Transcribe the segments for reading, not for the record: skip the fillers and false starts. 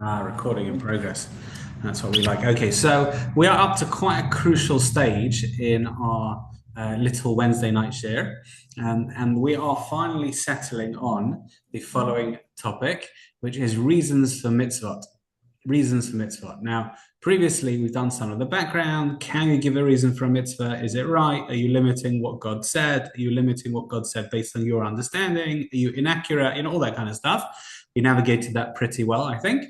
Recording in progress. That's what we like. Okay, so we are up to quite a crucial stage in our little Wednesday night share, and we are finally settling on the following topic, which is reasons for mitzvot. Reasons for mitzvot. Now, previously we've done some of the background. Can you give a reason for a mitzvah? Is it right? Are you limiting what God said? Are you limiting what God said based on your understanding? Are you inaccurate? All that kind of stuff. We navigated that pretty well, I think.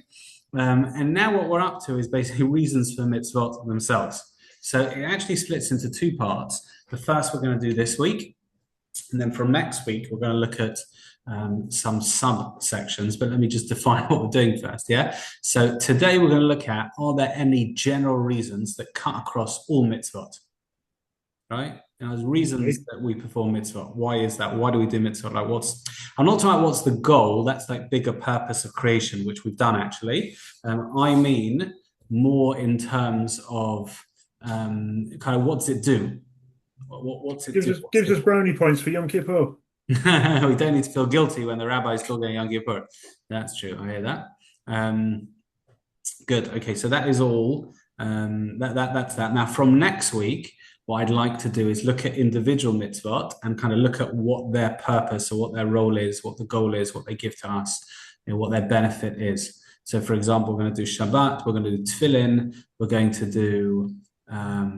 And now what we're up to is basically reasons for mitzvot themselves. So it actually splits into two parts. The first we're going to do this week, and then from next week we're going to look at some subsections. But let me just define what we're doing first. Yeah. So today we're going to look at, are there any general reasons that cut across all mitzvot? Right? And there's reasons that we perform mitzvot. Why is that? Why do we do mitzvot? I'm not talking about what's the goal. That's like bigger purpose of creation, which we've done actually. I mean more in terms of kind of what's it do? What's it do? Gives us brownie points for Yom Kippur. We don't need to feel guilty when the rabbi is still going Yom Kippur. That's true. I hear that. Good. Okay, so that is all. That's that. Now, from next week, what I'd like to do is look at individual mitzvot and kind of look at what their purpose or what their role is, what the goal is, what they give to us, what their benefit is. So, for example, we're going to do Shabbat, we're going to do Tefillin, we're going to do, I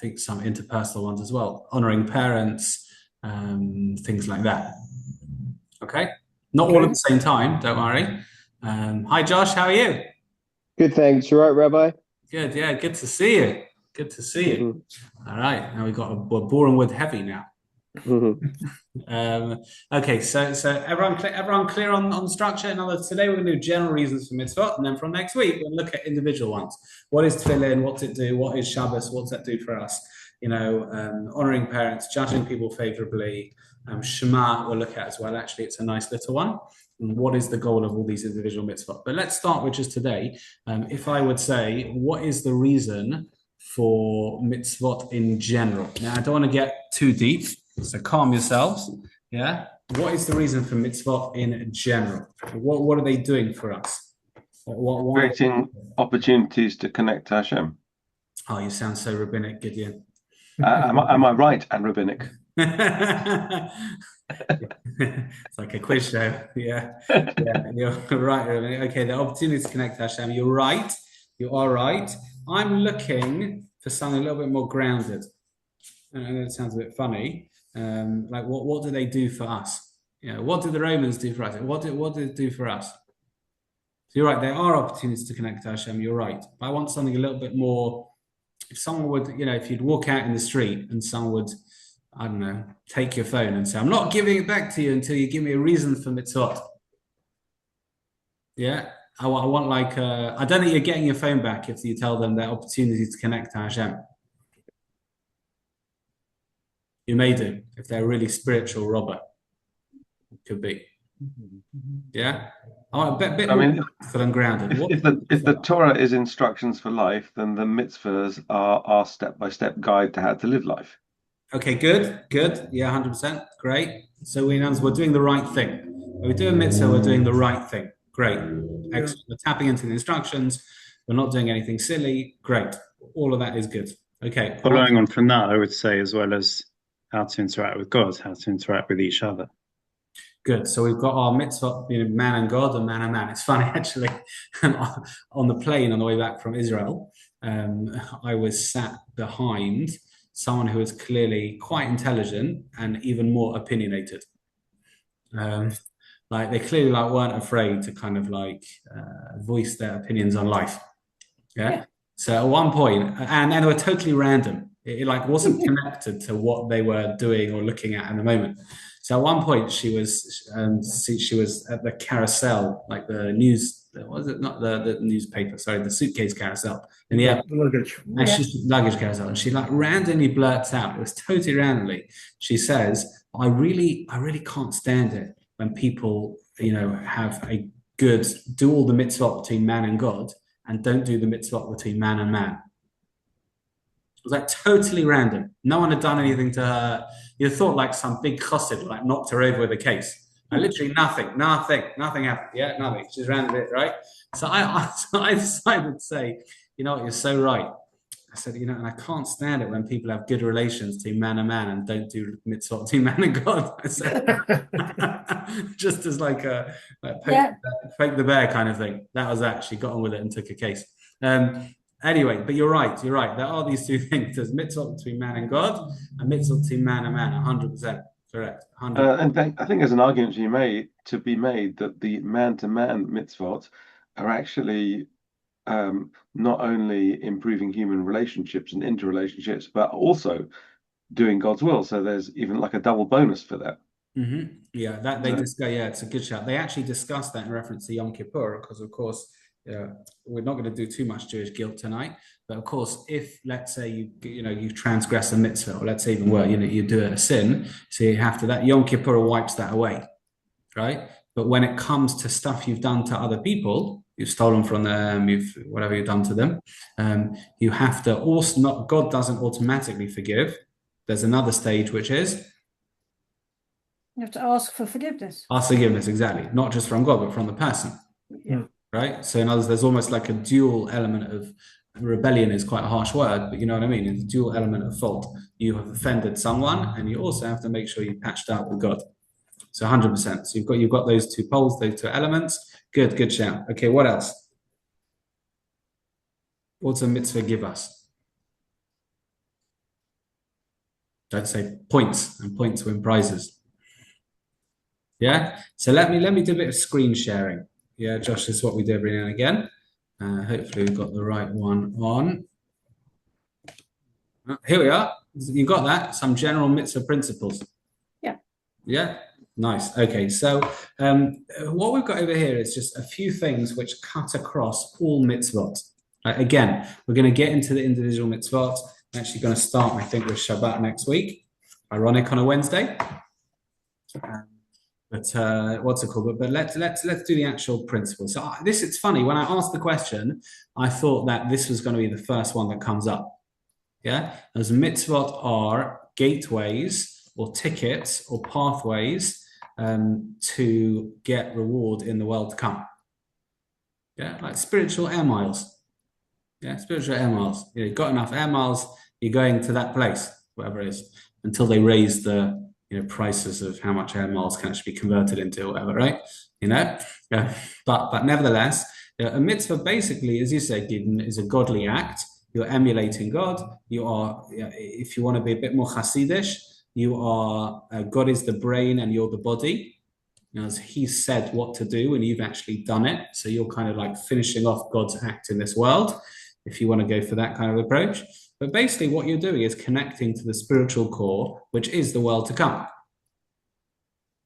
think, some interpersonal ones as well, honoring parents, things like that. Okay, not all at the same time. Don't worry. Hi, Josh. How are you? Good, thanks. You're right, Rabbi. Good. Yeah, good to see you. Good to see you. All right. Now we're boring with heavy now. Okay, so everyone clear on structure. In other words, today we're going to do general reasons for mitzvot, and then from next week we'll look at individual ones. What is tefillin? What's it do? What is Shabbos? What's that do for us? Honoring parents, judging people favorably. Shema we'll look at as well. Actually, it's a nice little one. And what is the goal of all these individual mitzvot? But let's start with just today. If I would say, what is the reason for mitzvot in general? Now, I don't want to get too deep, so calm yourselves. Yeah. What is the reason for mitzvot in general? What are they doing for us? Creating opportunities to connect to Hashem. Oh, you sound so rabbinic, Gideon. Am I right and rabbinic? It's like a quiz show. Yeah, you're right. Okay, the opportunity to connect to Hashem. You're right. You are right. I'm looking for something a little bit more grounded. I know it sounds a bit funny. Like what do they do for us? What do the Romans do for us? What do it do for us? So you're right. There are opportunities to connect to Hashem. You're right. But I want something a little bit more. If someone would, if you'd walk out in the street and someone would, I don't know, take your phone and say, I'm not giving it back to you until you give me a reason for mitzvot. Yeah. I want I don't think you're getting your phone back if you tell them their opportunity to connect to Hashem. You may do if they're a really spiritual robber. It could be. Yeah. I want a bit more for them grounded. If the Torah is instructions for life, then the mitzvahs are our step-by-step guide to how to live life. Okay, good. Yeah, 100%. Great. So we're doing the right thing. When we do a mitzvah, we're doing the right thing. Great. Excellent. We're tapping into the instructions. We're not doing anything silly. Great. All of that is good. Okay. Following on from that, I would say, as well as how to interact with God, how to interact with each other. Good. So we've got our mitzvah, man and God and man and man. It's funny, actually. On the plane on the way back from Israel, I was sat behind someone who was clearly quite intelligent and even more opinionated. Like they clearly weren't afraid to kind of voice their opinions on life. Yeah. So at one point, and they were totally random. It wasn't connected to what they were doing or looking at the moment. So at one point, she was at the carousel, like the news. Was it not the newspaper? Sorry, the suitcase carousel in the air. Luggage. And luggage carousel, and she randomly blurts out. It was totally randomly. She says, "I really can't stand it when people, have do all the mitzvot between man and God and don't do the mitzvot between man and man." It was totally random. No one had done anything to her. You'd thought some big chassid knocked her over with a case. literally nothing happened. Yeah, nothing. Just ran a bit, right? So I decided to say, you know what, you're so right. I said, you know, and I can't stand it when people have good relations between man and man and don't do mitzvot between man and God. I said, just as like a poke the bear kind of thing. That was actually got on with it and took a case. Anyway, but you're right. You're right. There are these two things. There's mitzvot between man and God, and mitzvot between man and man. 100% correct. 100%. And I think there's an argument to be made that the man-to-man mitzvot are actually not only improving human relationships and interrelationships, but also doing God's will. So there's even like a double bonus for that. Yeah, that they discuss. Yeah, it's a good shout. They actually discussed that in reference to Yom Kippur, because of course, we're not going to do too much Jewish guilt tonight. But of course, if let's say you transgress a mitzvah, or let's say even worse, you do a sin, so you have to that Yom Kippur wipes that away, right? But when it comes to stuff you've done to other people, you've stolen from them, whatever you've done to them, you have to also not. God doesn't automatically forgive. There's another stage which is you have to ask for forgiveness. Ask forgiveness, exactly. Not just from God, but from the person. Yeah. Right? So in others, there's almost like a dual element of rebellion is quite a harsh word, but you know what I mean? It's a dual element of fault. You have offended someone, and you also have to make sure you patched up with God. So 100%. So you've got those two poles, those two elements. Good shout. Okay, what else? What's a mitzvah give us? I'd say points, and points win prizes. Yeah. So let me do a bit of screen sharing. Yeah, Josh, this is what we do every now and again. Hopefully we've got the right one on. Here we are. You got that? Some general mitzvah principles. Yeah. Yeah. Nice. Okay. So what we've got over here is just a few things which cut across all mitzvot. Again, we're going to get into the individual mitzvot. I'm actually going to start, I think, with Shabbat next week. Ironic on a Wednesday. But what's it called? But let's do the actual principle. So it's funny, when I asked the question, I thought that this was going to be the first one that comes up. Yeah, as mitzvot are gateways or tickets or pathways to get reward in the world to come. Yeah, like spiritual air miles. Yeah, spiritual air miles. You've got enough air miles, you're going to that place, whatever it is, until they raise the prices of how much air miles can actually be converted into, or whatever, right? But nevertheless, a mitzvah basically, as you say, Gideon, is a godly act. You're emulating God. You are, if you want to be a bit more Hasidish, you are God is the brain and you're the body. As He said what to do, and you've actually done it. So you're kind of like finishing off God's act in this world, if you want to go for that kind of approach. But basically what you're doing is connecting to the spiritual core, which is the world to come.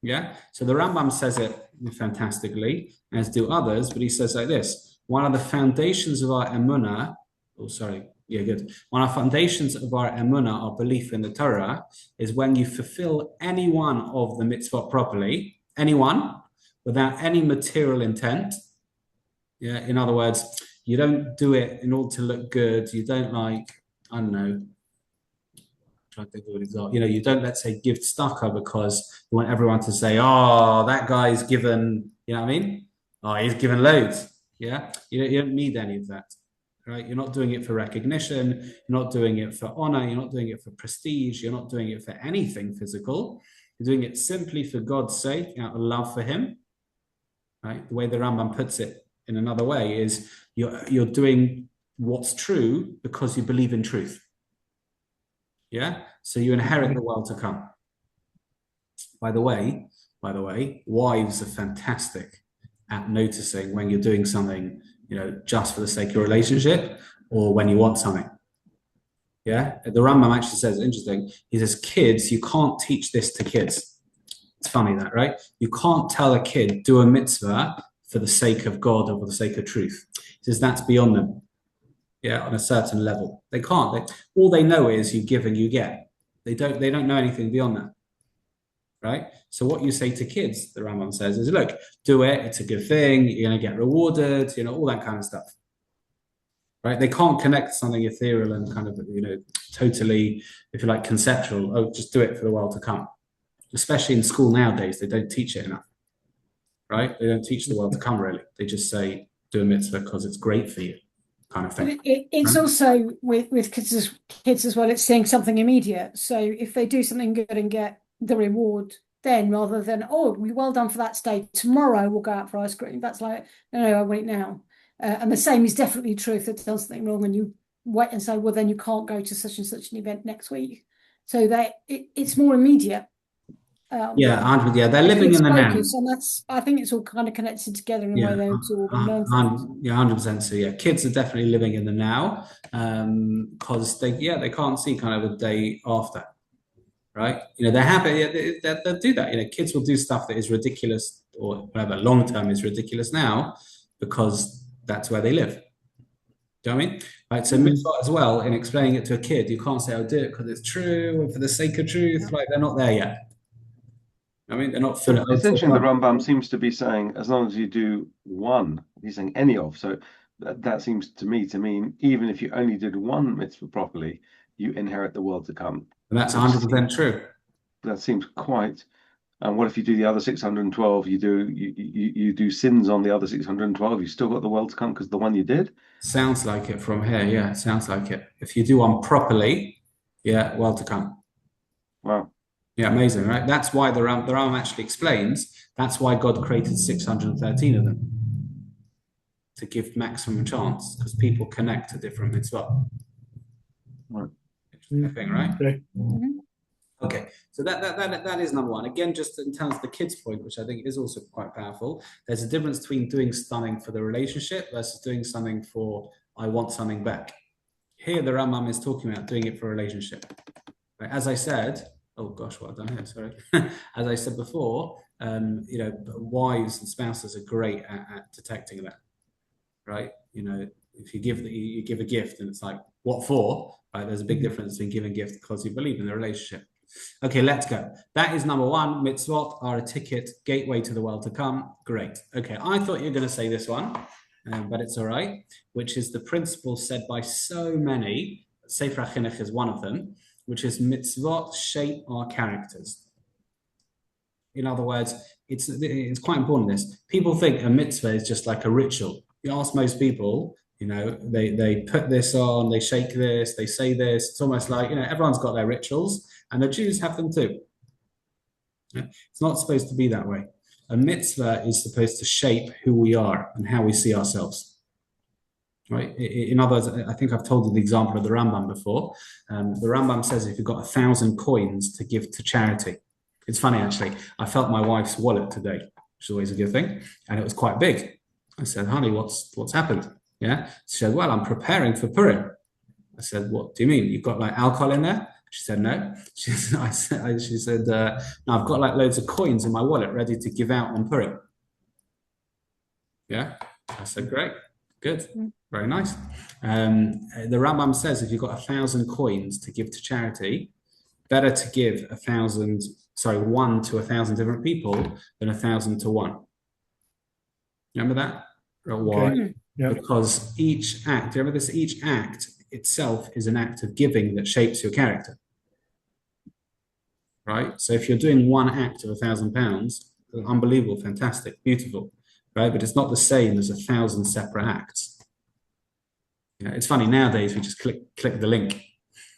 Yeah? So the Rambam says it fantastically, as do others, but he says like this: one of the foundations of our emunah, one of the foundations of our emunah, our belief in the Torah, is when you fulfill any one of the mitzvot properly, anyone, without any material intent. Yeah, in other words, you don't do it in order to look good. You don't I don't know. Trying to think of an example. You don't, let's say, give tzedakah because you want everyone to say, "Oh, that guy's given." You know what I mean? Oh, he's given loads. Yeah, you don't need any of that, right? You're not doing it for recognition. You're not doing it for honor. You're not doing it for prestige. You're not doing it for anything physical. You're doing it simply for God's sake, out of love for Him. Right? The way the Rambam puts it in another way is you're doing what's true because you believe in truth. Yeah, so you inherit the world to come. By the way, wives are fantastic at noticing when you're doing something, just for the sake of your relationship, or when you want something. Yeah, the Rambam actually says, interesting. He says, kids, you can't teach this to kids. It's funny that, right? You can't tell a kid do a mitzvah for the sake of God or for the sake of truth. He says that's beyond them. Yeah, on a certain level, they can't. All they know is you give and you get. They don't know anything beyond that, right? So what you say to kids, the Rambam says, is look, do it. It's a good thing. You're going to get rewarded. All that kind of stuff, right? They can't connect something ethereal and kind of totally, if you like, conceptual. Oh, just do it for the world to come. Especially in school nowadays, they don't teach it enough. right? They don't teach the world to come, really. They just say, do a mitzvah because it's great for you, kind of But thing. it's Right? also with kids as well, it's seeing something immediate. So if they do something good and get the reward then, rather than, oh, well done for that stay, tomorrow we'll go out for ice cream. That's like, no, I want it now. And the same is definitely true if they've done something wrong and you wait and say, well, then you can't go to such and such an event next week. So it's more immediate. Yeah, 100, yeah, they're living Kids in the now. focus, and I think it's all kind of connected together in a way they absorb and learn things. Yeah, 100%. So yeah, kids are definitely living in the now, because they can't see kind of the day after, right? They're happy. They'll do that. Kids will do stuff that is ridiculous or whatever long term is ridiculous now because that's where they live. Do you know what I mean? Right. So mitzvah as well, in explaining it to a kid, you can't say, "I'll do it because it's true and for the sake of truth." Like they're not there yet. I mean, they're not So full. it's interesting. The Rambam seems to be saying as long as you do one, he's saying any of. So that seems to me to mean even if you only did one mitzvah properly, you inherit the world to come. And that's 100% true. That seems quite. And what if you do the other 612? You do sins on the other 612. You still got the world to come because the one you did. Sounds like it from here. Yeah, sounds like it. If you do one properly, yeah, world to come. Wow. Yeah, amazing, right? That's why the Ram actually explains that's why God created 613 of them to give maximum chance because people connect to different mitzvot. Right. Interesting thing, right? Mhm. Okay, so that is number one. Again, just in terms of the kids' point, which I think is also quite powerful, there's a difference between doing something for the relationship versus doing something for I want something back. Here, the Rambam is talking about doing it for a relationship. Right? As I said, oh gosh, what I've done here, sorry. As I said before, wives and spouses are great at detecting that, right? If you give a gift and it's like, what for? Right? There's a big difference between giving a gift because you believe in the relationship. Okay, let's go. That is number one. Mitzvot are a ticket, gateway to the world to come. Great. Okay, I thought you were going to say this one, but it's all right, which is the principle said by so many. Sefer HaChinuch is one of them, which is mitzvot shape our characters. In other words, it's quite important this. People think a mitzvah is just like a ritual. You ask most people, they put this on, they shake this, they say this. It's almost like, everyone's got their rituals, and the Jews have them too. It's not supposed to be that way. A mitzvah is supposed to shape who we are and how we see ourselves. Right. In other words, I think I've told you the example of the Rambam before. The Rambam says if you've got 1,000 coins to give to charity, it's funny actually. I felt my wife's wallet today, which is always a good thing, and it was quite big. I said, "Honey, what's happened?" Yeah. She said, "Well, I'm preparing for Purim." I said, "What do you mean? You've got like alcohol in there?" She said, "No." She said, "No, I've got like loads of coins in my wallet ready to give out on Purim." Yeah. I said, "Great, good, very nice." The Rambam says if you've got 1,000 coins to give to charity, better to give 1 to 1,000 different people than 1,000 to 1. Remember that? Why? Okay. Yeah. Because each act, remember this, each act itself is an act of giving that shapes your character. Right? So if you're doing one act of £1,000, unbelievable, fantastic, beautiful, right? But it's not the same as 1,000 separate acts. It's funny, nowadays we just click the link.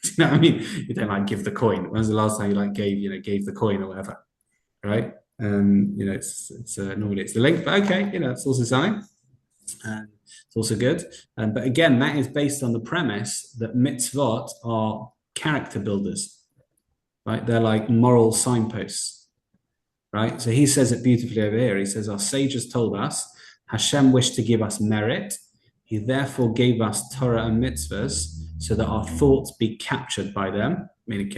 Do you know what I mean? You don't like give the coin. When's the last time you gave the coin or whatever, right? It's normally it's the link, but okay, it's also something. It's also good. But again, that is based on the premise that mitzvot are character builders, right? They're like moral signposts, right? So he says it beautifully over here. He says, our sages told us Hashem wished to give us merit. He therefore gave us Torah and mitzvahs so that our thoughts be captured by them, meaning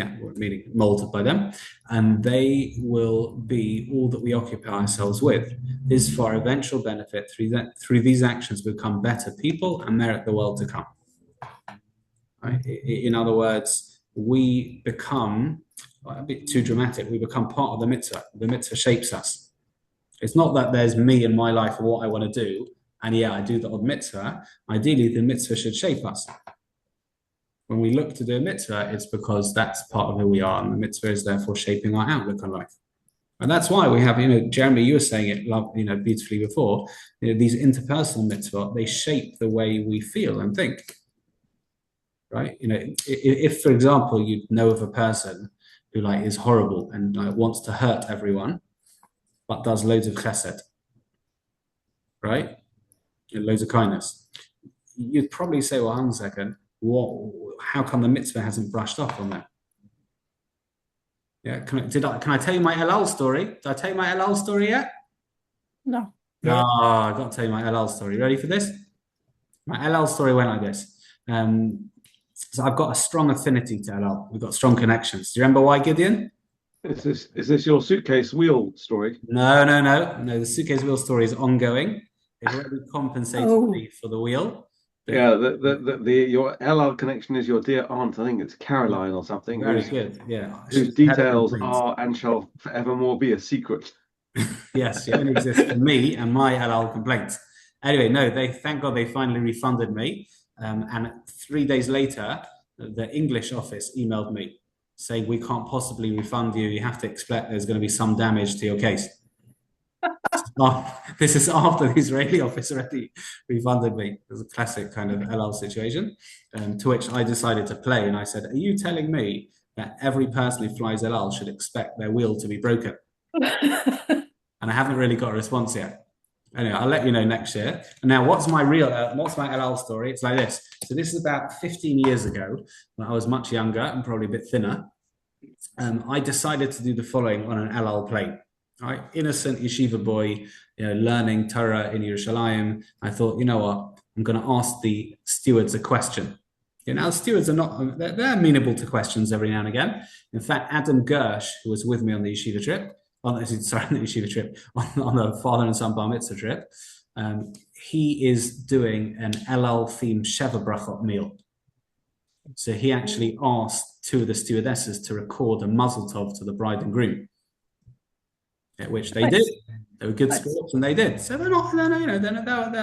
molded by them, and they will be all that we occupy ourselves with. This is for our eventual benefit. Through these actions, we become better people and merit the world to come. Right? In other words, we become, a bit too dramatic, we become part of the mitzvah. The mitzvah shapes us. It's not that there's me in my life and what I want to do, and I do the odd mitzvah. Ideally, the mitzvah should shape us. When we look to do a mitzvah, it's because that's part of who we are, and the mitzvah is therefore shaping our outlook on life. And that's why we have, Jeremy, you were saying it, beautifully before. These interpersonal mitzvot, they shape the way we feel and think, right? If for example, you know of a person who is horrible and wants to hurt everyone, but does loads of chesed, right? And loads of kindness, you'd probably say, well, hang on a second, how come the mitzvah hasn't brushed off on that? Yeah, can I tell you my LL story? Did I tell you my LL story yet? No. I got to tell you my LL story. Ready for this? My LL story went like this. So I've got a strong affinity to LL. We've got strong connections. Do you remember why, Gideon? Is this your suitcase wheel story? No. The suitcase wheel story is ongoing. They've already compensated me for the wheel. Yeah, your LL connection is your dear aunt. I think it's Caroline or something. Very good. Yeah. Whose details are and shall forevermore be a secret. Yes, she only exists for me and my LL complaints. Anyway, no, thank God they finally refunded me. And 3 days later, the English office emailed me saying, we can't possibly refund you. You have to expect there's going to be some damage to your case. This is after the Israeli office already refunded me. It was a classic kind of LL situation, to which I decided to play. And I said, are you telling me that every person who flies LL should expect their wheel to be broken? And I haven't really got a response yet. Anyway, I'll let you know next year. And now, what's my LL story? It's like this. So this is about 15 years ago, when I was much younger and probably a bit thinner. I decided to do the following on an LL plane. Right? Innocent yeshiva boy, learning Torah in Yerushalayim. I thought, you know what? I'm going to ask the stewards a question. Now, stewards are they're amenable to questions every now and again. In fact, Adam Gersh, who was with me on the yeshiva trip, on the father and son bar mitzvah trip, he is doing an LL themed Sheva Brachot meal. So he actually asked 2 of the stewardesses to record a mazel tov to the bride and groom, which they did. They were good sports, and they did. So they're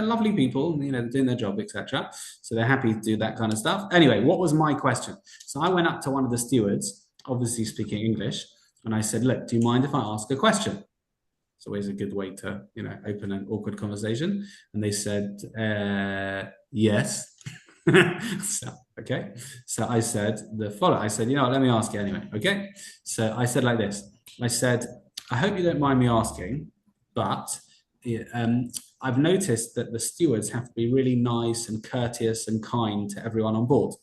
lovely people, doing their job, etc. So they're happy to do that kind of stuff. Anyway, what was my question? So I went up to one of the stewards, obviously speaking English, and I said, look, do you mind if I ask a question? It's always a good way to, open an awkward conversation. And they said, yes. So I said the following. I said, let me ask you anyway. Okay. So I said like this. I said, I hope you don't mind me asking, but I've noticed that the stewards have to be really nice and courteous and kind to everyone on board.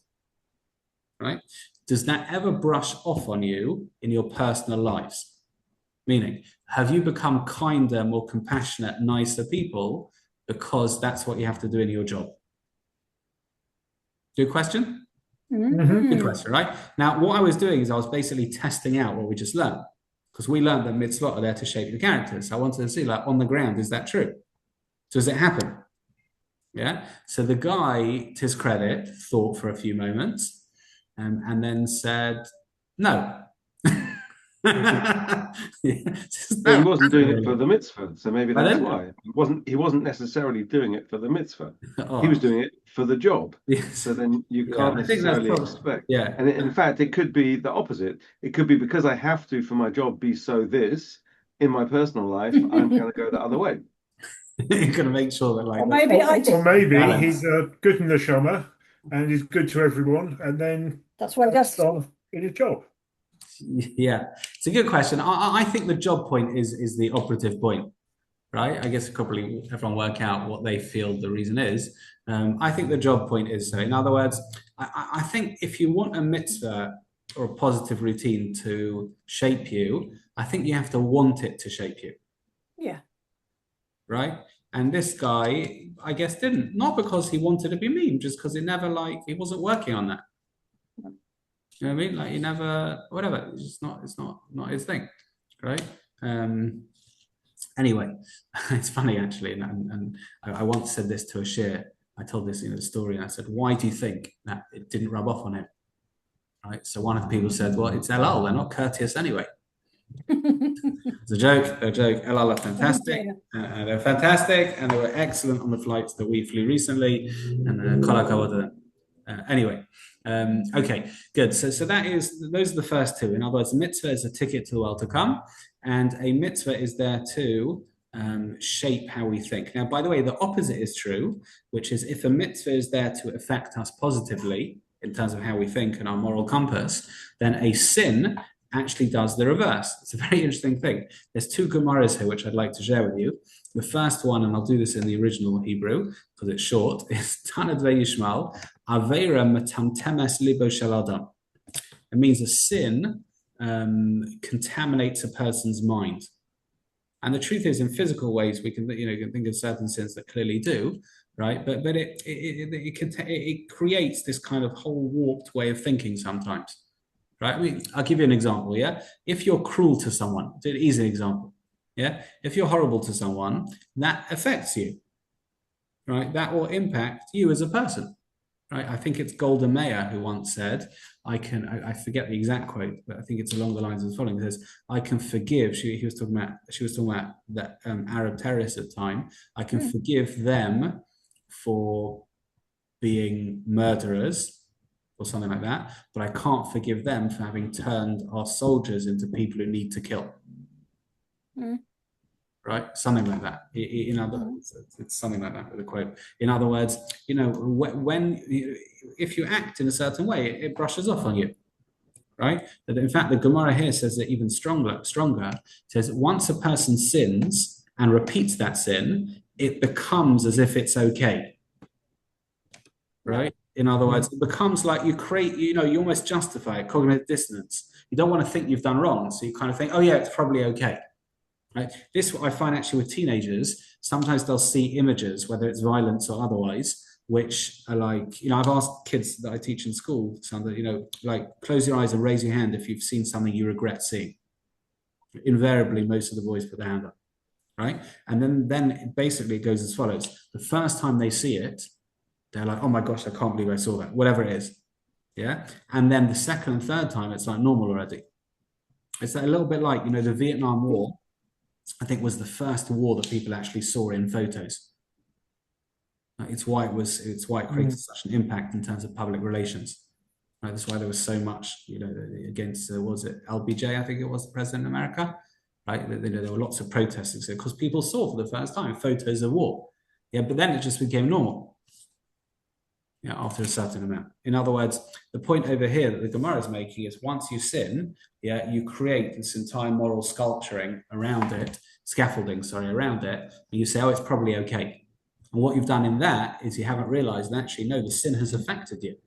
Right? Does that ever brush off on you in your personal lives? Meaning, have you become kinder, more compassionate, nicer people because that's what you have to do in your job? Good question? Mm-hmm. Good question, right? Now, what I was doing is I was basically testing out what we just learned, because we learned that mitzvot are there to shape the character. So I wanted to see, on the ground, is that true? Does it happen? Yeah. So the guy, to his credit, thought for a few moments, and then said, no. Well, he wasn't doing it for the mitzvah, so maybe that's why. He wasn't necessarily doing it for the mitzvah. He was doing it for the job. Yes. So then you can't necessarily expect. Yeah. And in fact, it could be the opposite. It could be because I have to, for my job, be so this in my personal life, I'm going to go the other way. You're going to make sure that, or maybe he's good in the shama and he's good to everyone, and then that's what he does in his job. Yeah, it's a good question. I think the job point is the operative point, right? I guess probably everyone work out what they feel the reason is. I think the job point is, so in other words, I think if you want a mitzvah or a positive routine to shape you, I think you have to want it to shape you. Yeah. Right? And this guy, I guess, didn't. Not because he wanted to be mean, just because he wasn't working on that. You know what I mean? He never, whatever. It's not his thing, right? Anyway, it's funny actually, and I once said this to a share. I told this story, and I said, "Why do you think that it didn't rub off on him?" Right. So one of the people said, "Well, it's LL. They're not courteous anyway." It's a joke. They're a joke. LL are fantastic. They're fantastic, and they were excellent on the flights that we flew recently. And kol hakavod to them. Anyway, okay, good. So those are the first two. In other words, mitzvah is a ticket to the world to come. And a mitzvah is there to shape how we think. Now, by the way, the opposite is true, which is if a mitzvah is there to affect us positively in terms of how we think and our moral compass, then a sin actually does the reverse. It's a very interesting thing. There's two Gemaras here which I'd like to share with you. The first one, and I'll do this in the original Hebrew because it's short, is Tanad Ve'yishmal Aveira Matamtemes Libo Shel Adam. It means a sin contaminates a person's mind. And the truth is, in physical ways, we can think of certain sins that clearly do, right? But it creates this kind of whole warped way of thinking sometimes, right? I mean, I'll give you an example. Yeah, if you're cruel to someone, it's an easy example. Yeah, if you're horrible to someone, that affects you, right? That will impact you as a person. Right? I think it's Golda Meir who once said, I forget the exact quote, but I think it's along the lines of the following. It says, I can forgive, she was talking about that Arab terrorists at the time, I can forgive them for being murderers or something like that, but I can't forgive them for having turned our soldiers into people who need to kill. Right, something like that. In other words, it's something like that with a quote. In other words, if you act in a certain way, it brushes off on you, right? But in fact, the Gemara here says that even stronger. It says once a person sins and repeats that sin, it becomes as if it's okay, right? In other words, it becomes like you create, you almost justify it, cognitive dissonance. You don't want to think you've done wrong, so you kind of think, oh yeah, it's probably okay. Right. This I find actually with teenagers, sometimes they'll see images, whether it's violence or otherwise, which are like, I've asked kids that I teach in school, like close your eyes and raise your hand if you've seen something you regret seeing. Invariably, most of the boys put their hand up, right? And then basically it goes as follows. The first time they see it, they're like, oh my gosh, I can't believe I saw that, whatever it is. Yeah. And then the second and third time, it's like normal already. It's a little bit like, the Vietnam War, I think was the first war that people actually saw in photos. It's why it created such an impact in terms of public relations. Right? That's why there was so much, against was it LBJ? I think it was the president of America. Right? There were lots of protests because people saw for the first time photos of war. Yeah, but then it just became normal. Yeah, after a certain amount. In other words, the point over here that the Gemara is making is once you sin, you create this entire moral scaffolding around it, and you say, oh, it's probably okay. And what you've done in that is you haven't realized that actually, no, the sin has affected you,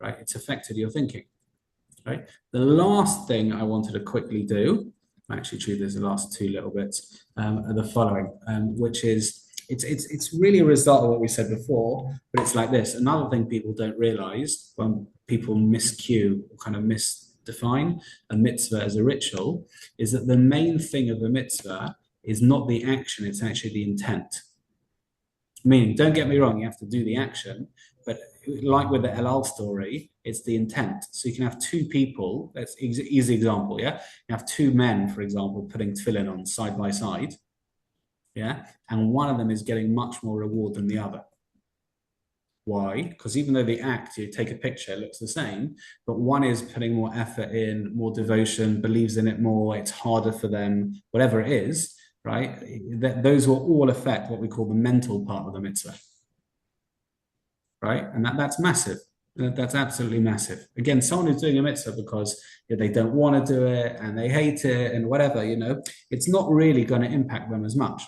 right? It's affected your thinking, right? The last thing I wanted to quickly do, actually, there's the last two little bits, are the following, which is, it's really a result of what we said before, but it's like this. Another thing people don't realize when people miscue or kind of misdefine a mitzvah as a ritual is that the main thing of a mitzvah is not the action, it's actually the intent. Meaning, don't get me wrong, you have to do the action, but like with the El Al story, it's the intent. So you can have two people, that's easy example, yeah? You have two men, for example, putting tefillin on side by side, yeah, and one of them is getting much more reward than the other. Why? Because even though the act, you take a picture, it looks the same, but one is putting more effort in, more devotion, believes in it more, it's harder for them, whatever it is, right? Those will all affect what we call the mental part of the mitzvah, right? And that's massive. That's absolutely massive. Again, someone who's doing a mitzvah because they don't want to do it and they hate it and whatever, it's not really going to impact them as much.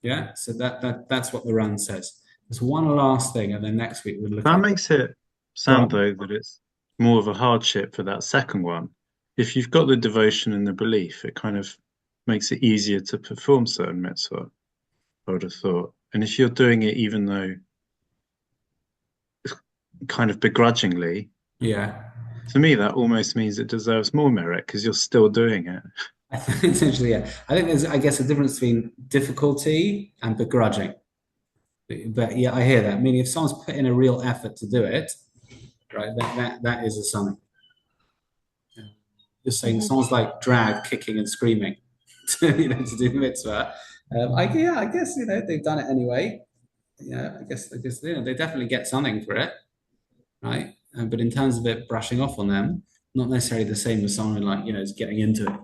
Yeah, so that's what the Ran says. There's one last thing, and then next week we'll look. That makes it sound though that it's more of a hardship for that second one. If you've got the devotion and the belief, it kind of makes it easier to perform certain mitzvot, I would have thought. And if you're doing it even though kind of begrudgingly, yeah, to me that almost means it deserves more merit because you're still doing it. Essentially, yeah. I think there's, I guess, a difference between difficulty and begrudging. But yeah, I hear that. I mean, if someone's put in a real effort to do it, right, that is a something. Just saying, someone's like drag, kicking, and screaming to do mitzvah. I guess they've done it anyway. Yeah, I guess they definitely get something for it, right? But in terms of it brushing off on them, Not necessarily the same as someone like, is getting into it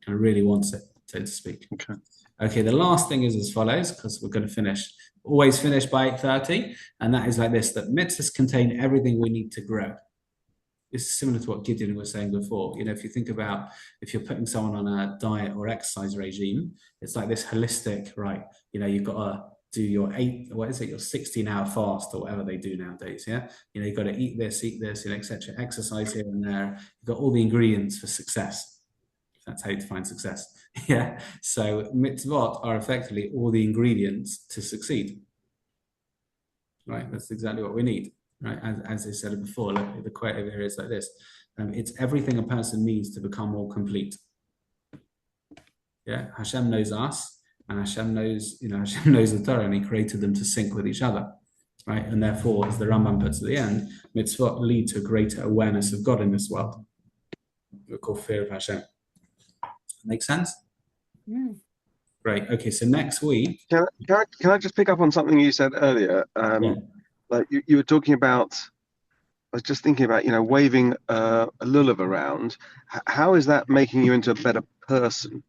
and really wants it, so to speak. Okay. Okay, the last thing is as follows, because we're going to always finish by 8:30, and that is like this, that mitzvahs contain everything we need to grow. This is similar to what Gideon was saying before. If you think about if you're putting someone on a diet or exercise regime, it's like this holistic, right? You've got to do your your 16-hour fast or whatever they do nowadays. Yeah. You've got to eat this, etc. Exercise here and there. You've got all the ingredients for success. That's how you define success. Yeah. So mitzvot are effectively all the ingredients to succeed. Right. That's exactly what we need. Right. As I said before, the quote over here is like this. It's everything a person needs to become more complete. Yeah. Hashem knows us, and Hashem knows the Torah, and He created them to sync with each other. Right. And therefore, as the Rambam puts at the end, mitzvot lead to a greater awareness of God in this world. We call fear of Hashem. Make sense? Mm. Great. Okay, so next week. Can I just pick up on something you said earlier? Yeah. Like you were talking about, I was just thinking about, waving a lulav around. How is that making you into a better person?